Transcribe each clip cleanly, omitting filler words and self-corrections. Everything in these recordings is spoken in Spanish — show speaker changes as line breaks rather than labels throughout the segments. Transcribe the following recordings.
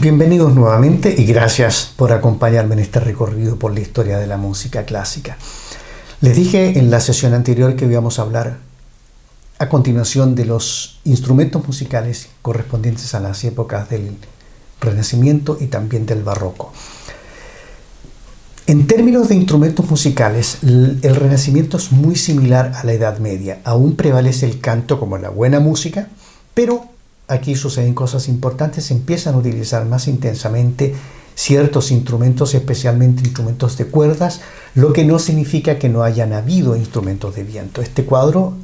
Bienvenidos nuevamente y gracias por acompañarme en este recorrido por la historia de la música clásica. Les dije en la sesión anterior que íbamos a hablar a continuación de los instrumentos musicales correspondientes a las épocas del Renacimiento y también del Barroco. En términos de instrumentos musicales, el Renacimiento es muy similar a la Edad Media. Aún prevalece el canto como la buena música, pero aquí suceden cosas importantes. Se empiezan a utilizar más intensamente ciertos instrumentos, especialmente instrumentos de cuerdas, lo que no significa que no hayan habido instrumentos de viento. Este cuadro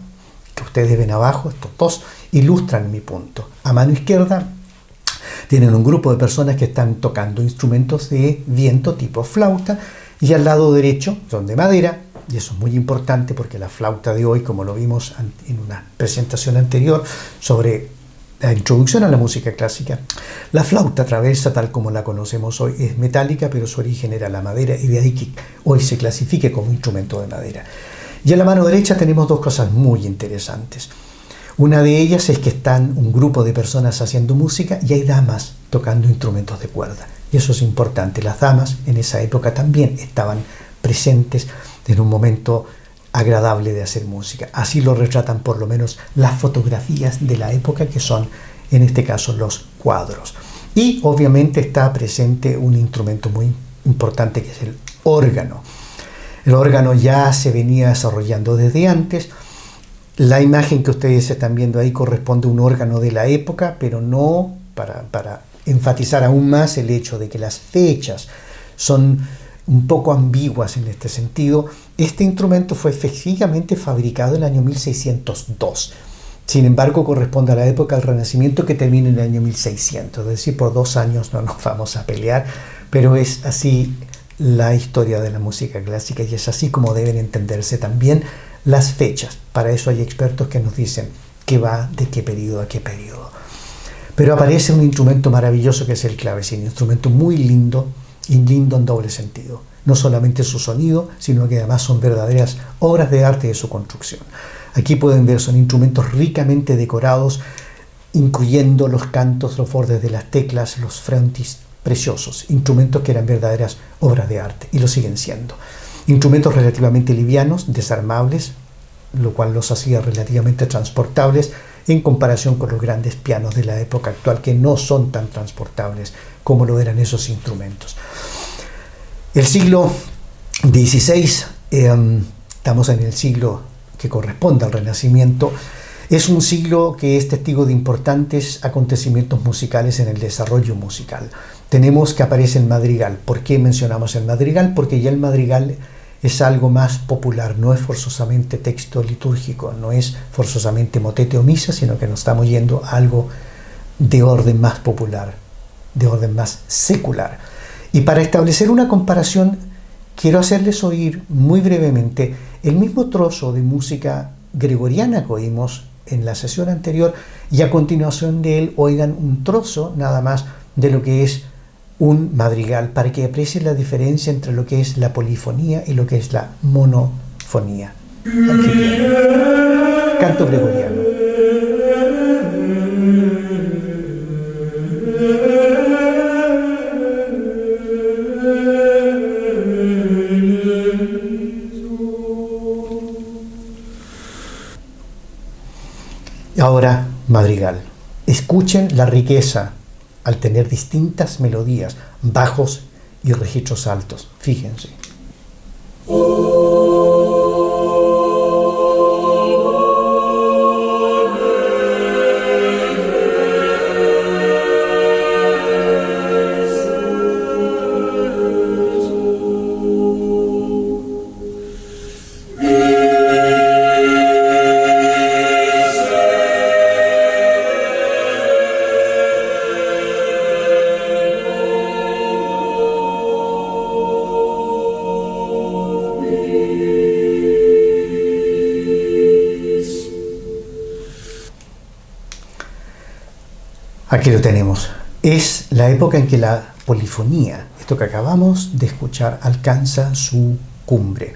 que ustedes ven abajo, estos dos, ilustran mi punto. A mano izquierda tienen un grupo de personas que están tocando instrumentos de viento tipo flauta, y al lado derecho son de madera, y eso es muy importante porque la flauta de hoy, como lo vimos en una presentación anterior sobre la introducción a la música clásica, la flauta traversa, tal como la conocemos hoy, es metálica, pero su origen era la madera, y de ahí que hoy se clasifique como instrumento de madera. Y a la mano derecha tenemos dos cosas muy interesantes. Una de ellas es que están un grupo de personas haciendo música y hay damas tocando instrumentos de cuerda. Y eso es importante. Las damas en esa época también estaban presentes en un momento agradable de hacer música. Así lo retratan por lo menos las fotografías de la época, que son en este caso los cuadros. Y obviamente está presente un instrumento muy importante que es el órgano. El órgano ya se venía desarrollando desde antes. La imagen que ustedes están viendo ahí corresponde a un órgano de la época, pero no para enfatizar aún más el hecho de que las fechas son un poco ambiguas en este sentido. Este instrumento fue efectivamente fabricado en el año 1602. Sin embargo, corresponde a la época del Renacimiento, que termina en el año 1600. Es decir, por 2 años no nos vamos a pelear, pero es así la historia de la música clásica y es así como deben entenderse también las fechas. Para eso hay expertos que nos dicen que va de qué periodo a qué periodo. Pero aparece un instrumento maravilloso que es el clavecín, un instrumento muy lindo, y lindo en doble sentido. No solamente su sonido, sino que además son verdaderas obras de arte de su construcción. Aquí pueden ver, son instrumentos ricamente decorados, incluyendo los cantos, los bordes de las teclas, los frontis preciosos, instrumentos que eran verdaderas obras de arte y lo siguen siendo. Instrumentos relativamente livianos, desarmables, lo cual los hacía relativamente transportables en comparación con los grandes pianos de la época actual, que no son tan transportables como lo eran esos instrumentos. El siglo XVI, estamos en el siglo que corresponde al Renacimiento, es un siglo que es testigo de importantes acontecimientos musicales en el desarrollo musical. Tenemos que aparece el madrigal. ¿Por qué mencionamos el madrigal? Porque ya el madrigal es algo más popular, no es forzosamente texto litúrgico, no es forzosamente motete o misa, sino que nos estamos yendo a algo de orden más popular, de orden más secular. Y para establecer una comparación, quiero hacerles oír muy brevemente el mismo trozo de música gregoriana que oímos en la sesión anterior, y a continuación de él oigan un trozo nada más de lo que es un madrigal, para que aprecien la diferencia entre lo que es la polifonía y lo que es la monofonía. Aquí tienen. Canto gregoriano. Ahora, madrigal. Escuchen la riqueza al tener distintas melodías, bajos y registros altos. Fíjense. Aquí lo tenemos. Es la época en que la polifonía, esto que acabamos de escuchar, alcanza su cumbre.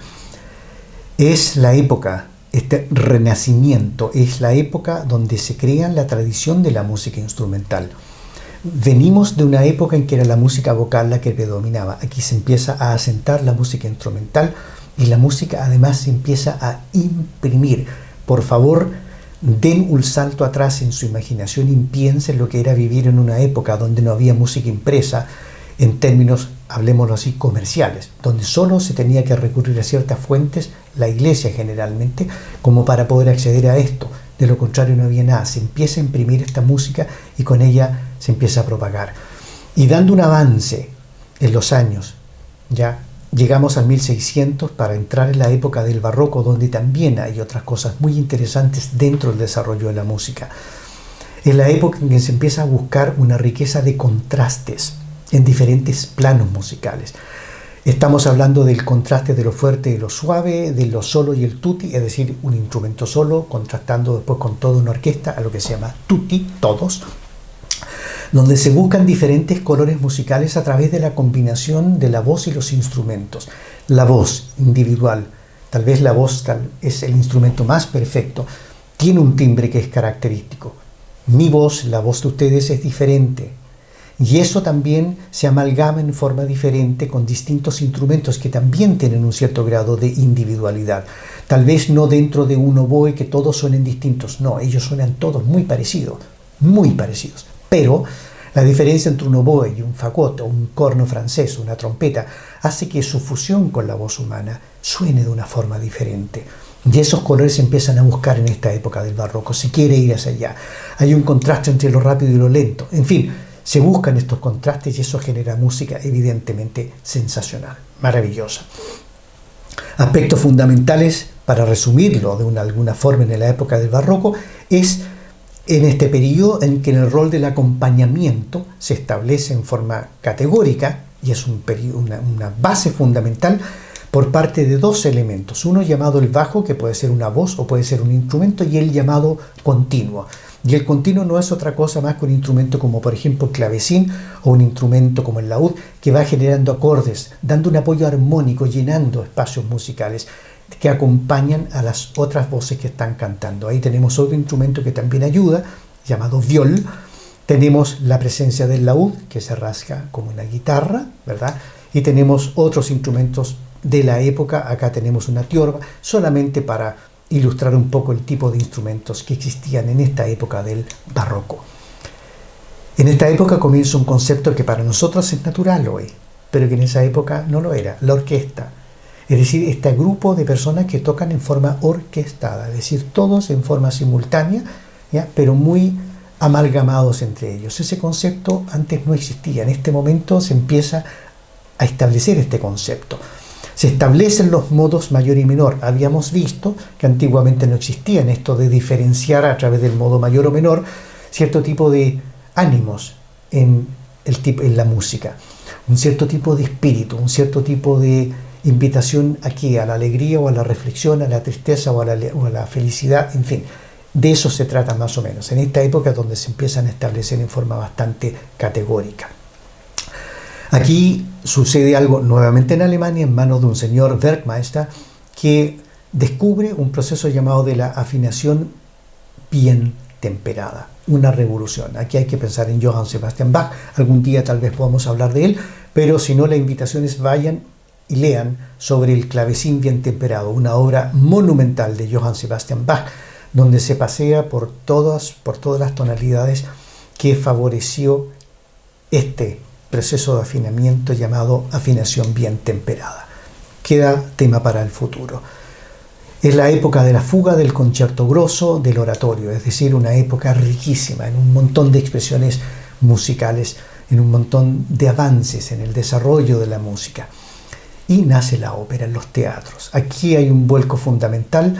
Es la época, este renacimiento, es la época donde se crea la tradición de la música instrumental. Venimos de una época en que era la música vocal la que predominaba. Aquí se empieza a asentar la música instrumental y la música además se empieza a imprimir. Por favor, den un salto atrás en su imaginación y piensen lo que era vivir en una época donde no había música impresa en términos, hablemoslo así, comerciales, donde solo se tenía que recurrir a ciertas fuentes, la iglesia generalmente, como para poder acceder a esto. De lo contrario no había nada. Se empieza a imprimir esta música y con ella se empieza a propagar. Y dando un avance en los años, ya llegamos al 1600 para entrar en la época del barroco, donde también hay otras cosas muy interesantes dentro del desarrollo de la música. Es la época en que se empieza a buscar una riqueza de contrastes en diferentes planos musicales. Estamos hablando del contraste de lo fuerte y lo suave, de lo solo y el tutti, es decir, un instrumento solo contrastando después con toda una orquesta, a lo que se llama tutti, todos, donde se buscan diferentes colores musicales a través de la combinación de la voz y los instrumentos. La voz individual, tal vez la voz es el instrumento más perfecto, tiene un timbre que es característico. Mi voz, la voz de ustedes es diferente. Y eso también se amalgama en forma diferente con distintos instrumentos que también tienen un cierto grado de individualidad. Tal vez no dentro de un oboe que todos suenen distintos, no, ellos suenan todos muy parecidos. Pero la diferencia entre un oboe y un fagot o un corno francés o una trompeta hace que su fusión con la voz humana suene de una forma diferente. Y esos colores se empiezan a buscar en esta época del barroco. Se quiere ir hacia allá. Hay un contraste entre lo rápido y lo lento. En fin, se buscan estos contrastes y eso genera música evidentemente sensacional, maravillosa. Aspectos fundamentales, para resumirlo de alguna forma en la época del barroco, es en este periodo en que el rol del acompañamiento se establece en forma categórica y es una base fundamental por parte de dos elementos. Uno llamado el bajo, que puede ser una voz o puede ser un instrumento, y el llamado continuo. Y el continuo no es otra cosa más que un instrumento como por ejemplo el clavecín o un instrumento como el laúd que va generando acordes, dando un apoyo armónico, llenando espacios musicales que acompañan a las otras voces que están cantando. Ahí tenemos otro instrumento que también ayuda, llamado viol. Tenemos la presencia del laúd, que se rasga como una guitarra, ¿verdad? Y tenemos otros instrumentos de la época. Acá tenemos una tiorba, solamente para ilustrar un poco el tipo de instrumentos que existían en esta época del barroco. En esta época comienza un concepto que para nosotros es natural hoy, pero que en esa época no lo era, la orquesta. Es decir, este grupo de personas que tocan en forma orquestada, es decir, todos en forma simultánea, ¿ya? Pero muy amalgamados entre ellos. Ese concepto antes no existía, en este momento se empieza a establecer este concepto. Se establecen los modos mayor y menor. Habíamos visto que antiguamente no existían esto de diferenciar a través del modo mayor o menor cierto tipo de ánimos en la música, un cierto tipo de espíritu, un cierto tipo de invitación aquí a la alegría o a la reflexión, a la tristeza o a la felicidad, en fin. De eso se trata más o menos, en esta época donde se empiezan a establecer en forma bastante categórica. Aquí sucede algo nuevamente en Alemania, en manos de un señor Werkmeister, que descubre un proceso llamado de la afinación bien temperada, una revolución. Aquí hay que pensar en Johann Sebastian Bach, algún día tal vez podamos hablar de él, pero si no, la invitación es vayan y lean sobre el clavecín bien temperado, una obra monumental de Johann Sebastian Bach, donde se pasea por todas las tonalidades que favoreció este proceso de afinamiento llamado afinación bien temperada. Queda tema para el futuro. Es la época de la fuga, del concierto grosso, del oratorio, es decir, una época riquísima en un montón de expresiones musicales, en un montón de avances en el desarrollo de la música. Y nace la ópera en los teatros. Aquí hay un vuelco fundamental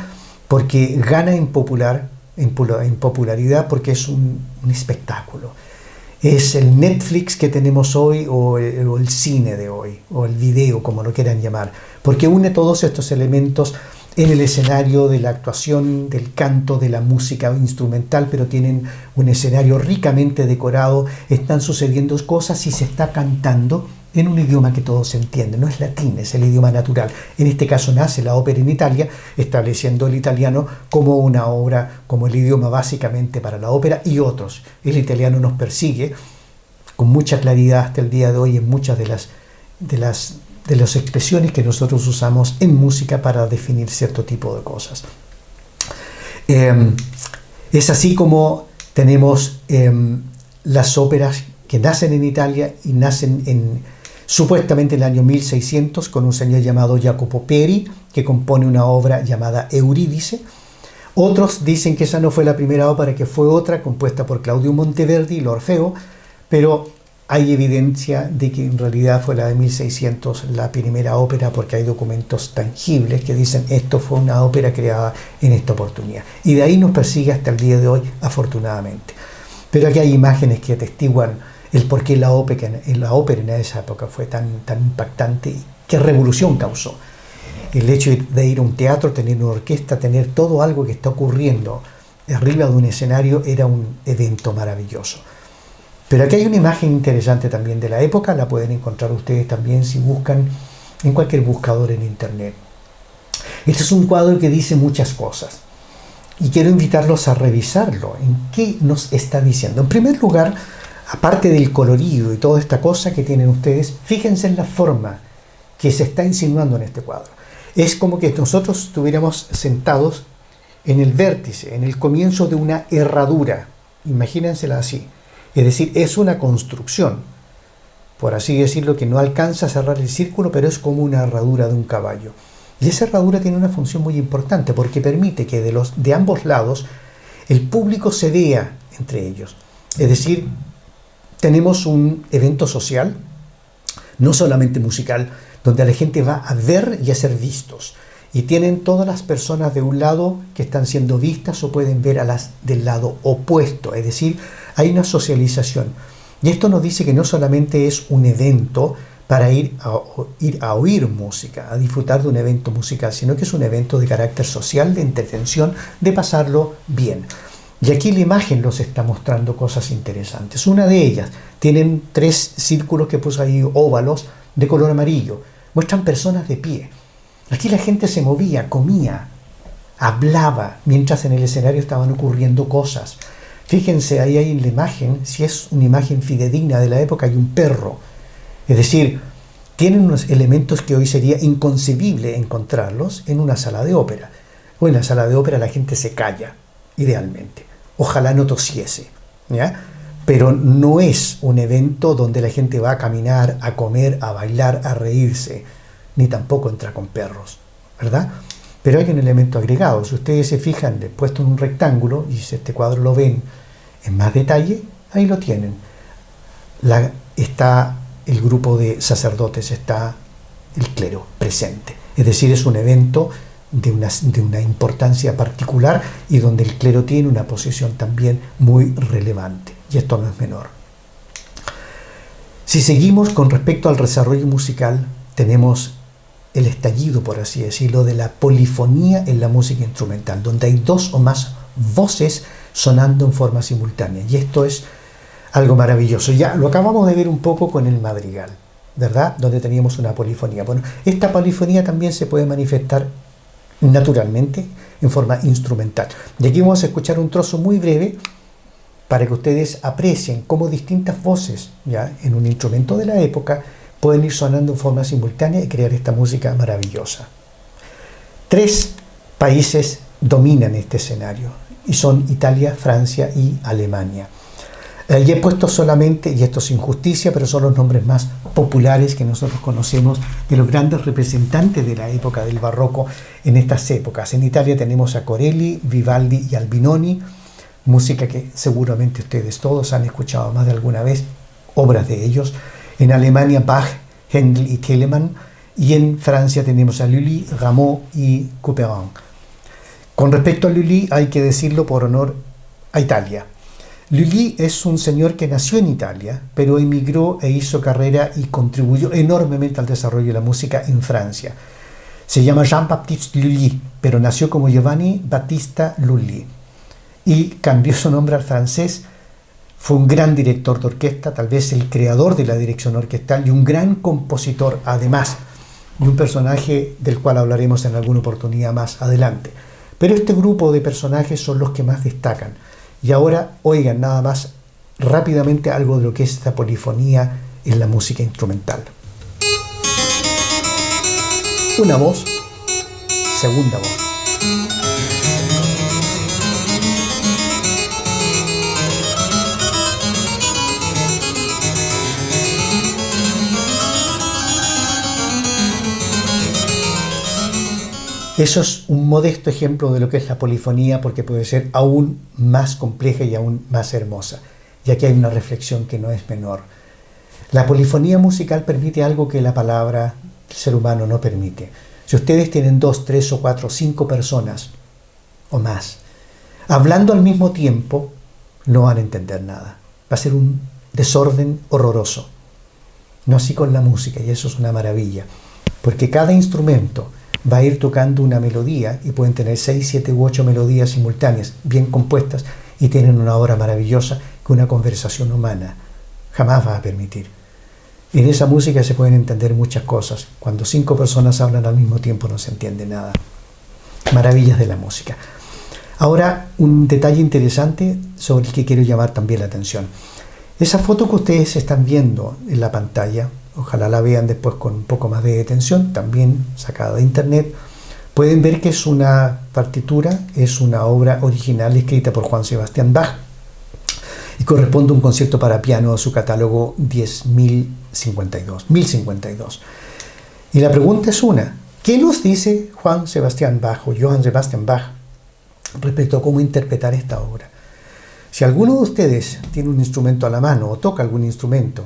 porque gana en popularidad porque es un espectáculo. Es el Netflix que tenemos hoy o el cine de hoy, o el video, como lo quieran llamar, porque une todos estos elementos en el escenario de la actuación, del canto, de la música instrumental, pero tienen un escenario ricamente decorado, están sucediendo cosas y se está cantando en un idioma que todos entienden, no es latín, es el idioma natural. En este caso nace la ópera en Italia, estableciendo el italiano como una obra, como el idioma básicamente para la ópera y otros. El italiano nos persigue con mucha claridad hasta el día de hoy en muchas de las expresiones que nosotros usamos en música para definir cierto tipo de cosas. Es así como tenemos las óperas que nacen en Italia y nacen supuestamente en el año 1600 con un señor llamado Jacopo Peri, que compone una obra llamada Eurídice. Otros dicen que esa no fue la primera ópera, que fue otra compuesta por Claudio Monteverdi, el Orfeo, pero hay evidencia de que en realidad fue la de 1600 la primera ópera, porque hay documentos tangibles que dicen esto fue una ópera creada en esta oportunidad. Y de ahí nos persigue hasta el día de hoy, afortunadamente. Pero aquí hay imágenes que atestiguan el por qué la ópera en esa época fue tan impactante y qué revolución causó. El hecho de ir a un teatro, tener una orquesta, tener todo algo que está ocurriendo arriba de un escenario era un evento maravilloso. Pero aquí hay una imagen interesante también de la época, la pueden encontrar ustedes también si buscan en cualquier buscador en internet. Este es un cuadro que dice muchas cosas y quiero invitarlos a revisarlo. ¿En qué nos está diciendo? En primer lugar, aparte del colorido y toda esta cosa que tienen ustedes, fíjense en la forma que se está insinuando en este cuadro. Es como que nosotros estuviéramos sentados en el vértice, en el comienzo de una herradura. Imagínensela así. Es decir, es una construcción, por así decirlo, que no alcanza a cerrar el círculo, pero es como una herradura de un caballo. Y esa herradura tiene una función muy importante porque permite que de ambos lados el público se vea entre ellos. Es decir, tenemos un evento social, no solamente musical, donde la gente va a ver y a ser vistos. Y tienen todas las personas de un lado que están siendo vistas o pueden ver a las del lado opuesto. Es decir, hay una socialización. Y esto nos dice que no solamente es un evento para ir a oír música, a disfrutar de un evento musical, sino que es un evento de carácter social, de entretención, de pasarlo bien. Y aquí la imagen nos está mostrando cosas interesantes. Una de ellas, tienen 3 círculos que puse ahí, óvalos, de color amarillo. Muestran personas de pie. Aquí la gente se movía, comía, hablaba, mientras en el escenario estaban ocurriendo cosas. Fíjense, ahí hay en la imagen, si es una imagen fidedigna de la época, hay un perro. Es decir, tienen unos elementos que hoy sería inconcebible encontrarlos en una sala de ópera. O en la sala de ópera la gente se calla, idealmente. Ojalá no tosiese, ¿ya? Pero no es un evento donde la gente va a caminar, a comer, a bailar, a reírse, ni tampoco entra con perros, ¿verdad? Pero hay un elemento agregado. Si ustedes se fijan, le he puesto en un rectángulo, y si este cuadro lo ven en más detalle, ahí lo tienen. Está el grupo de sacerdotes, está el clero presente. Es decir, es un evento de una importancia particular y donde el clero tiene una posición también muy relevante. Y esto no es menor. Si seguimos con respecto al desarrollo musical, tenemos el estallido, por así decirlo, de la polifonía en la música instrumental, donde hay 2 o más voces sonando en forma simultánea. Y esto es algo maravilloso. Ya lo acabamos de ver un poco con el madrigal, ¿verdad? Donde teníamos una polifonía. Bueno, esta polifonía también se puede manifestar naturalmente en forma instrumental. Y aquí vamos a escuchar un trozo muy breve para que ustedes aprecien cómo distintas voces, ya en un instrumento de la época, pueden ir sonando en forma simultánea y crear esta música maravillosa. 3 países dominan este escenario y son Italia, Francia y Alemania. Y he puesto solamente, y esto es injusticia, pero son los nombres más populares que nosotros conocemos de los grandes representantes de la época del barroco en estas épocas. En Italia tenemos a Corelli, Vivaldi y Albinoni, música que seguramente ustedes todos han escuchado más de alguna vez, obras de ellos. En Alemania, Bach, Händel y Telemann. Y en Francia tenemos a Lully, Rameau y Couperin. Con respecto a Lully, hay que decirlo por honor a Italia. Lully es un señor que nació en Italia, pero emigró e hizo carrera y contribuyó enormemente al desarrollo de la música en Francia. Se llama Jean-Baptiste Lully, pero nació como Giovanni Battista Lully. Y cambió su nombre al francés. Fue un gran director de orquesta, tal vez el creador de la dirección orquestal y un gran compositor, además, y un personaje del cual hablaremos en alguna oportunidad más adelante. Pero este grupo de personajes son los que más destacan. Y ahora, oigan nada más rápidamente algo de lo que es esta polifonía en la música instrumental. Una voz, segunda voz. Eso es un modesto ejemplo de lo que es la polifonía, porque puede ser aún más compleja y aún más hermosa. Y aquí hay una reflexión que no es menor. La polifonía musical permite algo que la palabra del ser humano no permite. Si ustedes tienen 2, 3 o 4 o 5 personas o más hablando al mismo tiempo, no van a entender nada. Va a ser un desorden horroroso. No así con la música, y eso es una maravilla, porque cada instrumento va a ir tocando una melodía y pueden tener 6, 7 u 8 melodías simultáneas, bien compuestas, y tienen una obra maravillosa que una conversación humana jamás va a permitir. En esa música se pueden entender muchas cosas. Cuando 5 personas hablan al mismo tiempo no se entiende nada. Maravillas de la música. Ahora, un detalle interesante sobre el que quiero llamar también la atención. Esa foto que ustedes están viendo en la pantalla, ojalá la vean después con un poco más de detención, también sacada de internet, pueden ver que es una partitura, es una obra original escrita por Juan Sebastián Bach y corresponde a un concierto para piano de su catálogo 1052. Y la pregunta es una: ¿qué nos dice Juan Sebastián Bach o Johann Sebastian Bach respecto a cómo interpretar esta obra? Si alguno de ustedes tiene un instrumento a la mano o toca algún instrumento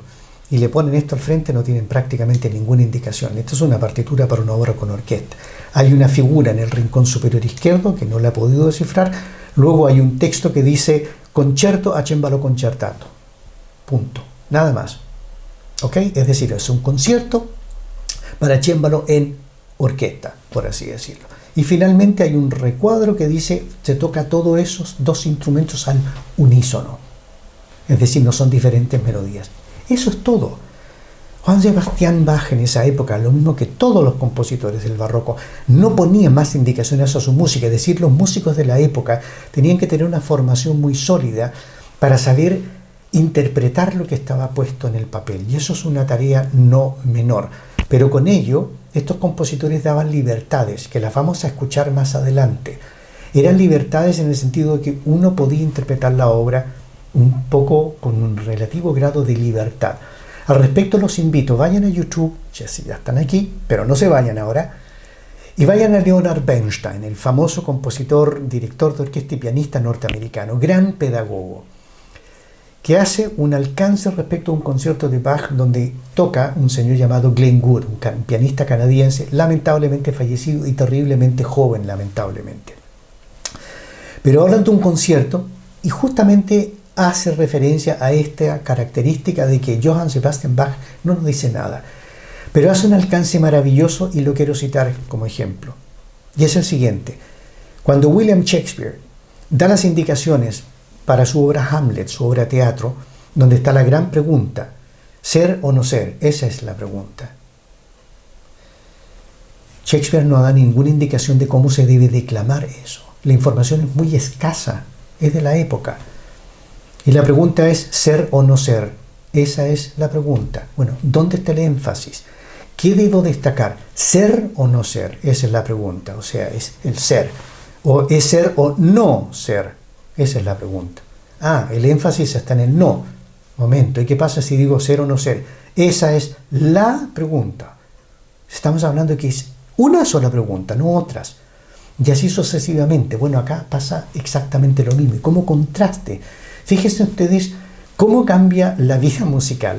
y le ponen esto al frente, no tienen prácticamente ninguna indicación. Esto es una partitura para una obra con orquesta. Hay una figura en el rincón superior izquierdo que no la he podido descifrar. Luego hay un texto que dice Concerto a cembalo concertato. Punto. Nada más. ¿Ok? Es decir, es un concierto para cembalo en orquesta, por así decirlo. Y finalmente hay un recuadro que dice se toca todos esos 2 instrumentos al unísono. Es decir, no son diferentes melodías. Eso es todo. Juan Sebastián Bach en esa época, lo mismo que todos los compositores del barroco, no ponía más indicaciones a su música. Es decir, los músicos de la época tenían que tener una formación muy sólida para saber interpretar lo que estaba puesto en el papel. Y eso es una tarea no menor. Pero con ello, estos compositores daban libertades, que las vamos a escuchar más adelante. Eran libertades en el sentido de que uno podía interpretar la obra un poco con un relativo grado de libertad. Al respecto los invito, vayan a YouTube, ya están aquí, pero no se vayan ahora, y vayan a Leonard Bernstein, el famoso compositor, director de orquesta y pianista norteamericano, gran pedagogo, que hace un alcance respecto a un concierto de Bach donde toca un señor llamado Glenn Gould, un pianista canadiense, lamentablemente fallecido y terriblemente joven, lamentablemente. Pero hablan de un concierto y justamente hace referencia a esta característica de que Johann Sebastian Bach no nos dice nada, pero hace un alcance maravilloso y lo quiero citar como ejemplo. Y es el siguiente: cuando William Shakespeare da las indicaciones para su obra Hamlet, su obra teatro, donde está la gran pregunta, ¿ser o no ser? Esa es la pregunta. Shakespeare no da ninguna indicación de cómo se debe declamar eso. La información es muy escasa, es de la época. Y la pregunta es ¿ser o no ser? Esa es la pregunta. Bueno, ¿dónde está el énfasis? ¿Qué debo destacar? ¿Ser o no ser? Esa es la pregunta. O sea, es el ser. ¿O es ser o no ser? Esa es la pregunta. El énfasis está en el no. Momento. ¿Y qué pasa si digo ser o no ser? Esa es la pregunta. Estamos hablando de que es una sola pregunta, no otras. Y así sucesivamente. Bueno, acá pasa exactamente lo mismo. Y como contraste, fíjense ustedes cómo cambia la vida musical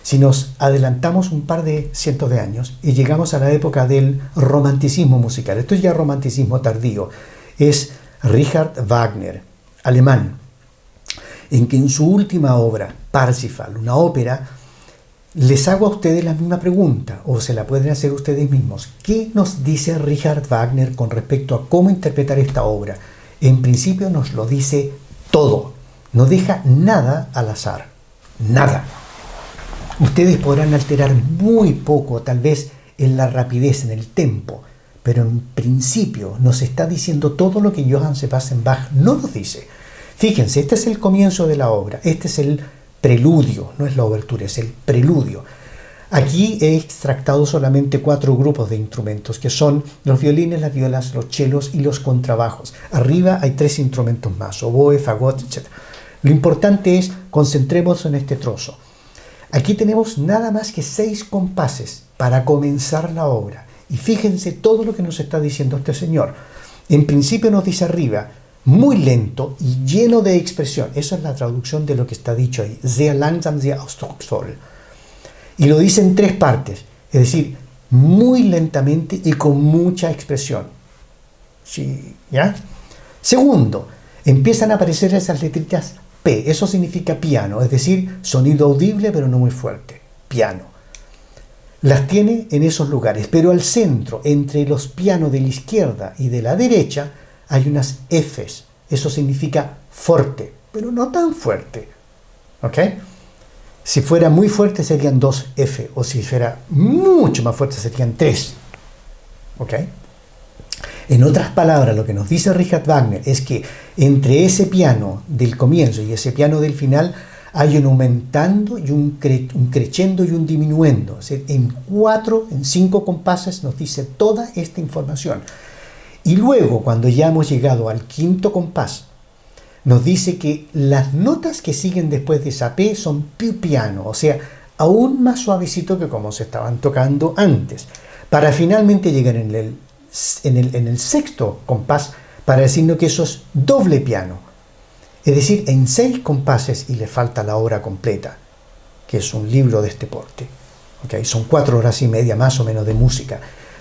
si nos adelantamos un par de cientos de años y llegamos a la época del romanticismo musical. Esto es ya romanticismo tardío. Es Richard Wagner, alemán, en que en su última obra, Parsifal, una ópera, les hago a ustedes la misma pregunta, o se la pueden hacer ustedes mismos. ¿Qué nos dice Richard Wagner con respecto a cómo interpretar esta obra? En principio nos lo dice todo. No deja nada al azar. Nada. Ustedes podrán alterar muy poco, tal vez en la rapidez, en el tempo, pero en principio nos está diciendo todo lo que Johann Sebastian Bach no nos dice. Fíjense, este es el comienzo de la obra, este es el preludio, no es la obertura, es el preludio. Aquí he extractado solamente 4 grupos de instrumentos, que son los violines, las violas, los chelos y los contrabajos. Arriba hay 3 instrumentos más, oboe, fagot, etc. Lo importante es, concentrémonos en este trozo. Aquí tenemos nada más que 6 compases para comenzar la obra. Y fíjense todo lo que nos está diciendo este señor. En principio nos dice arriba, muy lento y lleno de expresión. Esa es la traducción de lo que está dicho ahí. Sehr langsam, sehr ausdrucksvoll. Y lo dice en 3 partes, es decir, muy lentamente y con mucha expresión. Sí, ¿ya? Segundo, empiezan a aparecer esas letritas P, eso significa piano, es decir, sonido audible pero no muy fuerte, piano. Las tiene en esos lugares, pero al centro, entre los pianos de la izquierda y de la derecha, hay unas Fs, eso significa fuerte, pero no tan fuerte, ¿ok? Si fuera muy fuerte serían 2 F, o si fuera mucho más fuerte serían 3. ¿Ok? En otras palabras, lo que nos dice Richard Wagner es que entre ese piano del comienzo y ese piano del final hay un aumentando y un crescendo y un diminuendo. Es decir, en 5 compases nos dice toda esta información. Y luego, cuando ya hemos llegado al 5.º compás, nos dice que las notas que siguen después de esa P son più piano, o sea, aún más suavecito que como se estaban tocando antes, para finalmente llegar en el 6.º compás para decirnos que eso es doble piano. Es decir, en 6 compases y le falta la obra completa, que es un libro de este porte. ¿Okay? Son 4 horas y media más o menos de música,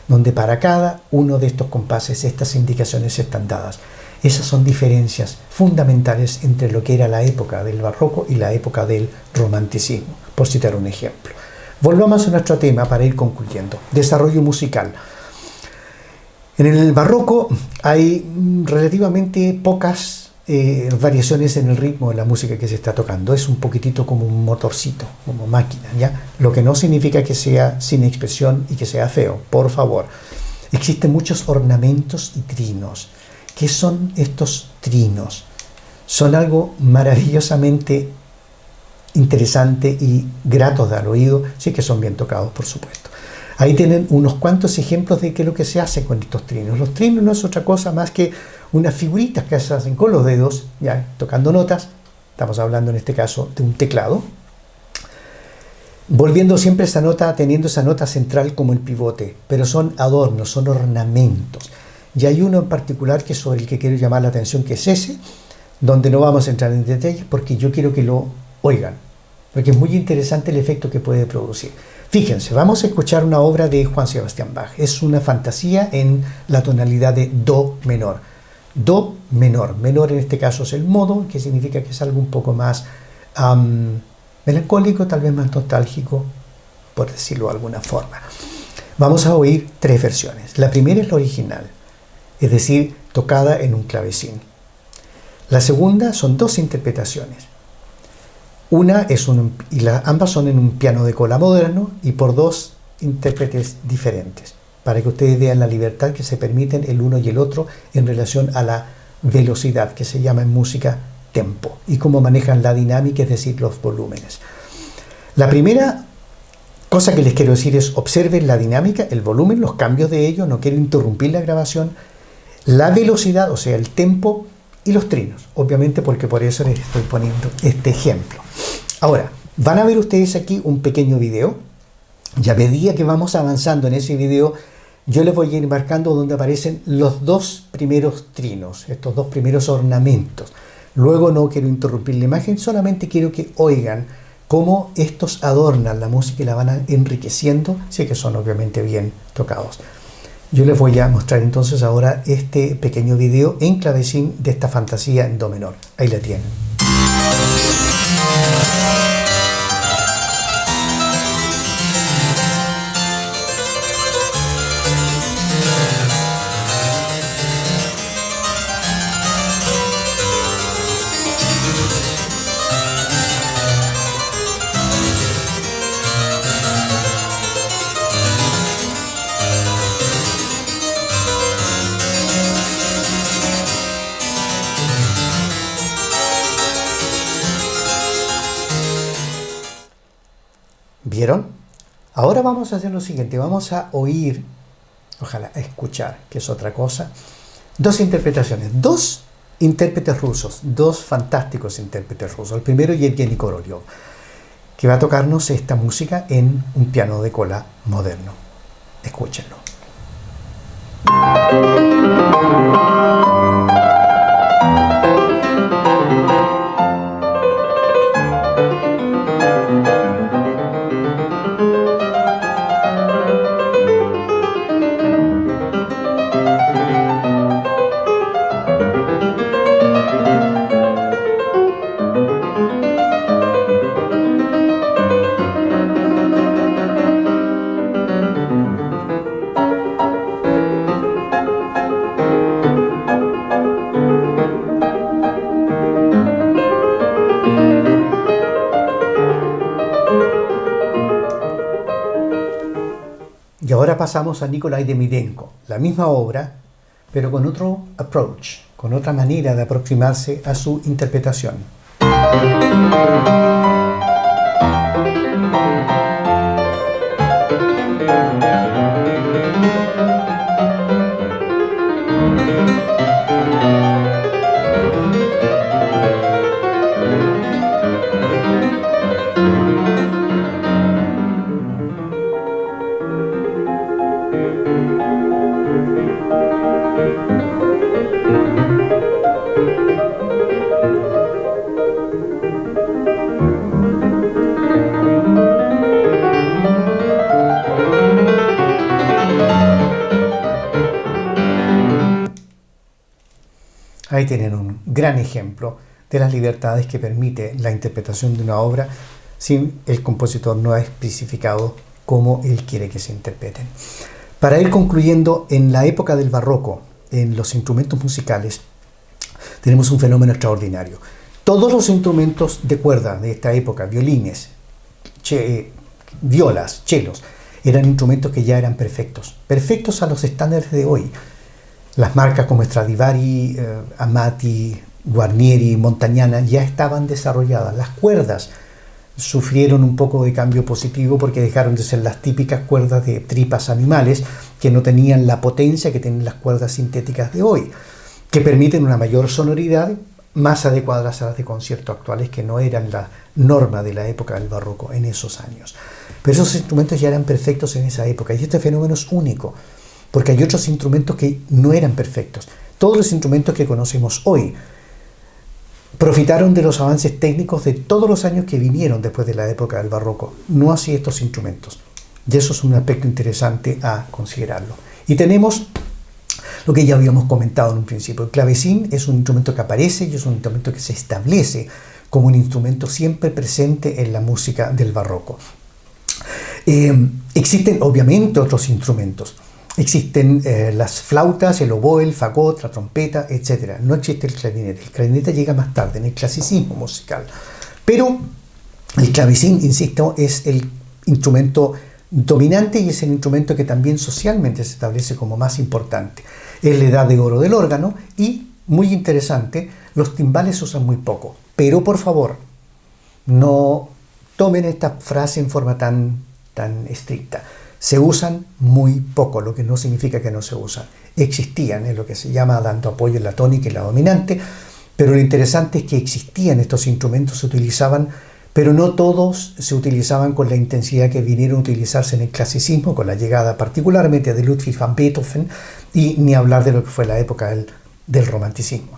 donde para cada uno de estos compases estas indicaciones están dadas. Esas son diferencias fundamentales entre lo que era la época del barroco y la época del romanticismo, por citar un ejemplo. Volvamos a nuestro tema para ir concluyendo. Desarrollo musical. En el barroco hay relativamente pocas variaciones en el ritmo de la música que se está tocando. Es un poquitito como un motorcito, como máquina, ¿ya? Lo que no significa que sea sin expresión y que sea feo, por favor. Existen muchos ornamentos y trinos. ¿Qué son estos trinos? Son algo maravillosamente interesante y gratos al oído, sí que son bien tocados, por supuesto. Ahí tienen unos cuantos ejemplos de qué es lo que se hace con estos trinos. Los trinos no es otra cosa más que unas figuritas que se hacen con los dedos, ya tocando notas. Estamos hablando en este caso de un teclado. Volviendo siempre esa nota, teniendo esa nota central como el pivote, pero son adornos, son ornamentos. Y hay uno en particular que es sobre el que quiero llamar la atención, que es ese, donde no vamos a entrar en detalles porque yo quiero que lo oigan, porque es muy interesante el efecto que puede producir. Fíjense, vamos a escuchar una obra de Juan Sebastián Bach. Es una fantasía en la tonalidad de Do menor. Do menor. Menor en este caso es el modo, que significa que es algo un poco más melancólico, tal vez más nostálgico, por decirlo de alguna forma. Vamos a oír 3 versiones. La primera es la original, es decir, tocada en un clavecín. La segunda son 2 interpretaciones. Una es ambas son en un piano de cola moderno y por 2 intérpretes diferentes, para que ustedes vean la libertad que se permiten el uno y el otro en relación a la velocidad, que se llama en música tempo, y cómo manejan la dinámica, es decir, los volúmenes. La primera cosa que les quiero decir es: observen la dinámica, el volumen, los cambios de ello, no quiero interrumpir la grabación, la velocidad, o sea, el tempo, y los trinos, obviamente, porque por eso les estoy poniendo este ejemplo. Ahora, van a ver ustedes aquí un pequeño video, y a medida que vamos avanzando en ese video, yo les voy a ir marcando donde aparecen los 2 primeros trinos, estos 2 primeros ornamentos. Luego no quiero interrumpir la imagen, solamente quiero que oigan cómo estos adornan la música y la van enriqueciendo, sé que son obviamente bien tocados. Yo les voy a mostrar entonces ahora este pequeño video en clavecín de esta fantasía en do menor. Ahí la tienen. ¿Vieron? Ahora vamos a hacer lo siguiente, vamos a oír, ojalá a escuchar, que es otra cosa, dos interpretaciones, dos intérpretes rusos, dos fantásticos intérpretes rusos. El primero, Yevgeny Korolyov, que va a tocarnos esta música en un piano de cola moderno. Escúchenlo. Y ahora pasamos a Nikolai Demidenko, la misma obra, pero con otro approach, con otra manera de aproximarse a su interpretación. Ahí tienen un gran ejemplo de las libertades que permite la interpretación de una obra sin el compositor no ha especificado cómo él quiere que se interpreten. Para ir concluyendo, en la época del barroco, en los instrumentos musicales, tenemos un fenómeno extraordinario. Todos los instrumentos de cuerda de esta época, violines, violas, chelos, eran instrumentos que ya eran perfectos, perfectos a los estándares de hoy. Las marcas como Stradivari, Amati, Guarnieri, Montagnana ya estaban desarrolladas. Las cuerdas sufrieron un poco de cambio positivo porque dejaron de ser las típicas cuerdas de tripas animales que no tenían la potencia que tienen las cuerdas sintéticas de hoy, que permiten una mayor sonoridad más adecuada a las salas de concierto actuales, que no eran la norma de la época del barroco en esos años. Pero esos instrumentos ya eran perfectos en esa época y este fenómeno es único, porque hay otros instrumentos que no eran perfectos. Todos los instrumentos que conocemos hoy profitaron de los avances técnicos de todos los años que vinieron después de la época del barroco, no así estos instrumentos. Y eso es un aspecto interesante a considerarlo. Y tenemos lo que ya habíamos comentado en un principio. El clavecín es un instrumento que aparece y es un instrumento que se establece como un instrumento siempre presente en la música del barroco. Existen obviamente otros instrumentos. Existen las flautas, el oboe, el fagot, la trompeta, etc. No existe el clarinete. El clarinete llega más tarde, en el clasicismo musical. Pero el clavecín, insisto, es el instrumento dominante y es el instrumento que también socialmente se establece como más importante. Es la edad de oro del órgano y, muy interesante, los timbales se usan muy poco. Pero, por favor, no tomen esta frase en forma tan estricta. Se usan muy poco, lo que no significa que no se usan. Existían, es lo que se llama dando apoyo en la tónica y la dominante, pero lo interesante es que existían estos instrumentos, se utilizaban, pero no todos se utilizaban con la intensidad que vinieron a utilizarse en el clasicismo, con la llegada particularmente de Ludwig van Beethoven, y ni hablar de lo que fue la época del romanticismo.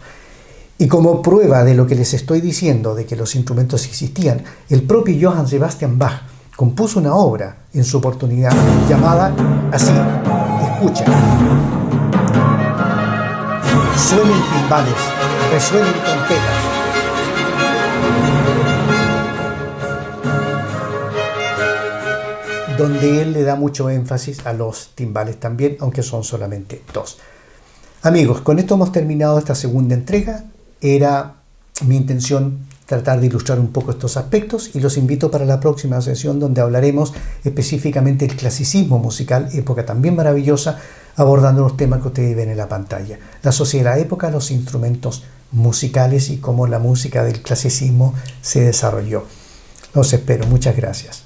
Y como prueba de lo que les estoy diciendo, de que los instrumentos existían, el propio Johann Sebastian Bach compuso una obra en su oportunidad llamada así, escucha: suenen timbales, resuenen trompetas. Donde él le da mucho énfasis a los timbales también, aunque son solamente dos. Amigos, con esto hemos terminado esta segunda entrega. Era mi intención tratar de ilustrar un poco estos aspectos y los invito para la próxima sesión donde hablaremos específicamente del clasicismo musical, época también maravillosa, abordando los temas que ustedes ven en la pantalla. La sociedad de la época, los instrumentos musicales y cómo la música del clasicismo se desarrolló. Los espero. Muchas gracias.